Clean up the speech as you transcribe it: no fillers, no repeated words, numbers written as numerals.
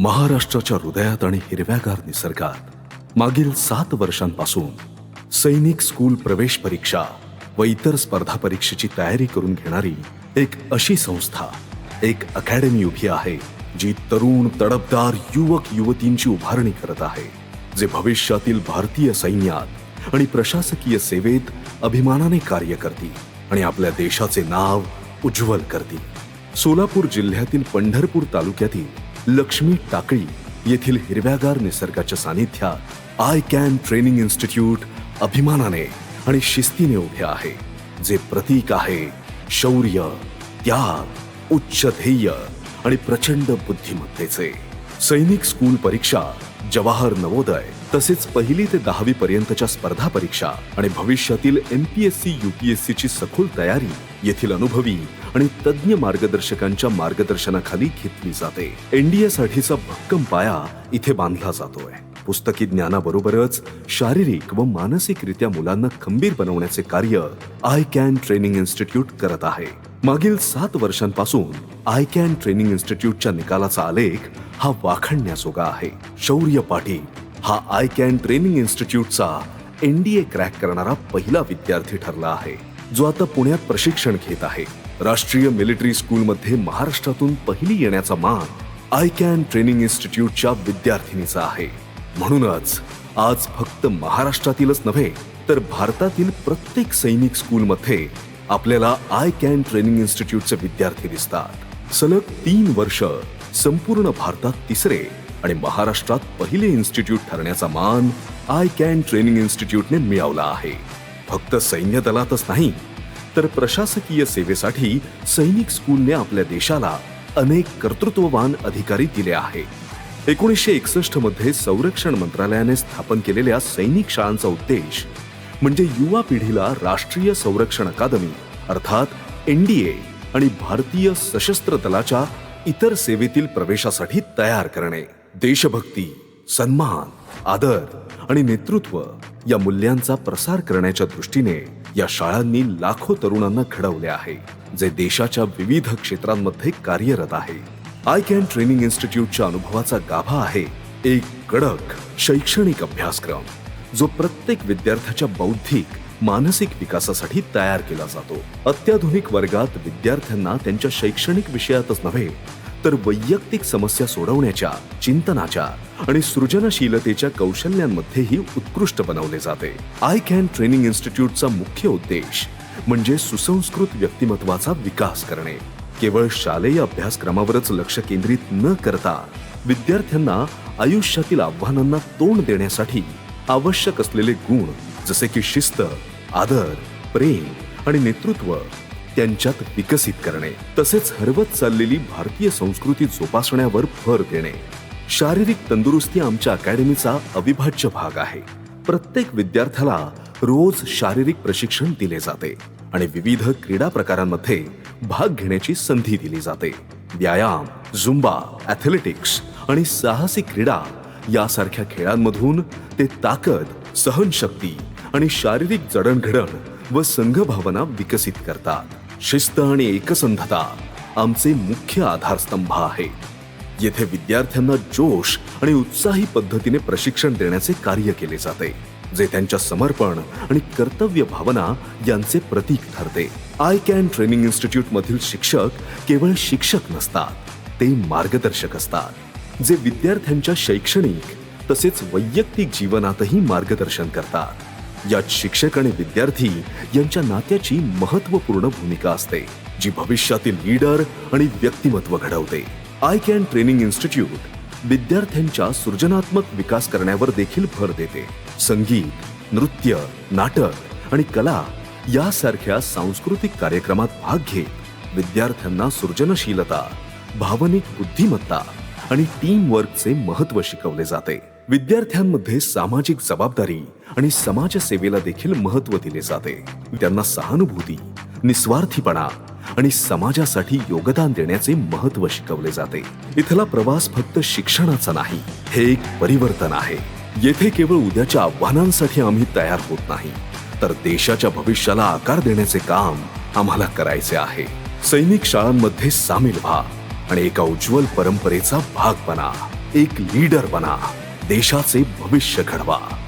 महाराष्ट्राच्या हृदयात आणि हिरव्यागार निसर्गात मागील 7 वर्षांपासून सैनिक स्कूल प्रवेश परीक्षा व इतर स्पर्धा परीक्षेची तयारी करून घेणारी एक अशी संस्था, एक अकॅडमी उभी आहे जी तरुण तडफदार युवक युवतींची उभारणी करत आहे, जे भविष्यातील भारतीय सैन्यात आणि प्रशासकीय सेवेत अभिमानाने कार्य करतील आणि आपल्या देशाचे नाव उज्ज्वल करतील. सोलापूर जिल्ह्यातील पंढरपूर तालुक्यातील लक्ष्मी टाकळी येथील हिरव्यागार निसर्गाच्या सानिध्यात आय कॅन ट्रेनिंग इन्स्टिट्यूट अभिमानाने आणि शिस्तीने उभे आहे, जे प्रतीक आहे शौर्य, त्याग, उच्च ध्येय आणि प्रचंड बुद्धिमत्तेचे. सैनिक स्कूल परीक्षा, जवाहर नवोदय तसेच 1ली ते 10वी पर्यंतच्या स्पर्धा परीक्षा आणि भविष्यातील MPSC UPSC ची सखोल तयारी येथील अनुभवी आणि तज्ञ मार्गदर्शकांच्या मार्गदर्शनाखाली घेतली जाते. NDA साठीचा भक्कम पाया इथे बांधला जातोय. पुस्तकी ज्ञानाबरोबरच शारीरिक व मानसिकरित्या मुलांना खंबीर बनवण्याचे कार्य आय कॅन ट्रेनिंग इन्स्टिट्यूट करत आहे. मागील 7 वर्षांपासून आय कॅन ट्रेनिंग इन्स्टिट्यूटच्या निकालाचा आलेख हा वाखाणण्याजोगा आहे. शौर्य पाटील हा आय कॅन ट्रेनिंग इन्स्टिट्यूटचा NDA क्रॅक करणारा पहिला विद्यार्थी ठरला आहे, जो आता पुण्यात प्रशिक्षण घेत आहे. राष्ट्रीय मिलिटरी स्कूलमध्ये महाराष्ट्रातून पहिली येण्याचा मान आय कॅन ट्रेनिंग इन्स्टिट्यूटच्या विद्यार्थिनीचा आहे. म्हणूनच आज फक्त महाराष्ट्रातीलच नव्हे तर भारतातील प्रत्येक सैनिक स्कूलमध्ये आपल्याला आय कॅन ट्रेनिंग इन्स्टिट्यूटचे विद्यार्थी दिसतात. सलग 3 वर्ष संपूर्ण भारतात 3रे आणि महाराष्ट्रात पहिले इन्स्टिट्यूट ठरण्याचा मान आय कॅन ट्रेनिंग इन्स्टिट्यूटने मिळवला आहे. फक्त सैन्य दलातच नाही तर प्रशासकीय सेवेसाठी सैनिक स्कूलने आपल्या देशाला अनेक कर्तृत्ववान अधिकारी दिले आहेत. 1961 मध्ये संरक्षण मंत्रालयाने स्थापन केलेल्या सैनिक शाळांचा उद्देश म्हणजे युवा पिढीला राष्ट्रीय संरक्षण अकादमी अर्थात NDA आणि भारतीय सशस्त्र दलाच्या इतर सेवेतील प्रवेशासाठी तयार करणे. देशभक्ती, सन्मान, आदर आणि नेतृत्व या मूल्यांचा प्रसार करण्याच्या दृष्टीने या शाळांनी लाखो तरुणांना घडवले आहे, जे देशाच्या विविध क्षेत्रांमध्ये कार्यरत आहे. आय कॅन ट्रेनिंग इन्स्टिट्यूटच्या अनुभवाचा गाभा आहे एक कडक शैक्षणिक अभ्यासक्रम, जो प्रत्येक विद्यार्थ्याच्या बौद्धिक, मानसिक विकासासाठी तयार केला जातो. अत्याधुनिक वर्गात विद्यार्थ्यांना त्यांच्या शैक्षणिक विषयातच नव्हे तर वैयक्तिक समस्या सोडवण्याच्या, चिंतनाच्या आणि सृजनशीलतेच्या कौशल्यांमध्येही उत्कृष्ट बनवले जाते. आय कॅन ट्रेनिंग इन्स्टिट्यूटचा मुख्य उद्देश म्हणजे सुसंस्कृत व्यक्तिमत्वाचा विकास करणे. केवळ शालेय अभ्यासक्रमावरच लक्ष केंद्रित न करता विद्यार्थ्यांना आयुष्यातील आव्हानांना तोंड देण्यासाठी आवश्यक असलेले गुण जसे की शिस्त, आदर, प्रेम आणि नेतृत्व त्यांच्यात विकसित करणे, तसेच हरवत चाललेली भारतीय संस्कृती जोपासण्यावर भर देणे. शारीरिक तंदुरुस्ती आमच्या अकॅडमीचा अविभाज्य भाग आहे. प्रत्येक विद्यार्थ्याला रोज शारीरिक प्रशिक्षण दिले जाते आणि विविध क्रीडा प्रकारांमध्ये भाग घेण्याची संधी दिली जाते. व्यायाम, झुंबा, ॲथलेटिक्स आणि साहसी क्रीडा यासारख्या खेळांमधून ते ताकद, सहनशक्ती आणि शारीरिक जडणघडण व संघभावना विकसित करतात. शिस्त आणि एकसंधता आमचे मुख्य आधारस्तंभ आहे. येथे विद्यार्थ्यांना जोश आणि उत्साही पद्धतीने प्रशिक्षण देण्याचे कार्य केले जाते, जे त्यांच्या समर्पण आणि कर्तव्य भावना यांचे प्रतीक ठरते. आय कॅन ट्रेनिंग इन्स्टिट्यूट मधील शिक्षक केवळ शिक्षक नसतात, ते मार्गदर्शक असतात, जे विद्यार्थ्यांच्या शैक्षणिक तसेच वैयक्तिक जीवनातही मार्गदर्शन करतात. यात शिक्षक आणि विद्यार्थी यांच्या नात्याची महत्त्वपूर्ण भूमिका असते, जी भविष्यातील लीडर आणि व्यक्तिमत्व घडवते. आय कॅन ट्रेनिंग इन्स्टिट्यूट विद्यार्थ्यांच्या सृजनात्मक विकास करण्यावर देखील भर देते. संगीत, नृत्य, नाटक आणि कला यासारख्या सांस्कृतिक कार्यक्रमात भाग घेत विद्यार्थ्यांना सृजनशीलता, भावनिक बुद्धिमत्ता आणि टीम वर्कचे महत्त्व शिकवले जाते. विद्यार्थ्यांमध्ये सामाजिक जबाबदारी आणि समाजसेवेला देखील महत्त्व दिले जाते. त्यांना सहानुभूती, निस्वार्थीपणा आणि समाजासाठी योगदान देण्याचे महत्त्व शिकवले जाते. इथला प्रवास फक्त शिक्षणाचा नाही, हे एक परिवर्तन आहे. येथे केवळ उद्याच्या आव्हानांसाठी आम्ही तयार होत नाही, तर देशाच्या भविष्याला आकार देण्याचे काम आम्हाला करायचे आहे. सैनिक शाळांमध्ये सामील व्हा आणि एका उज्ज्वल परंपरेचा भाग बना. एक लीडर बना, देशाचे भविष्य घडवा.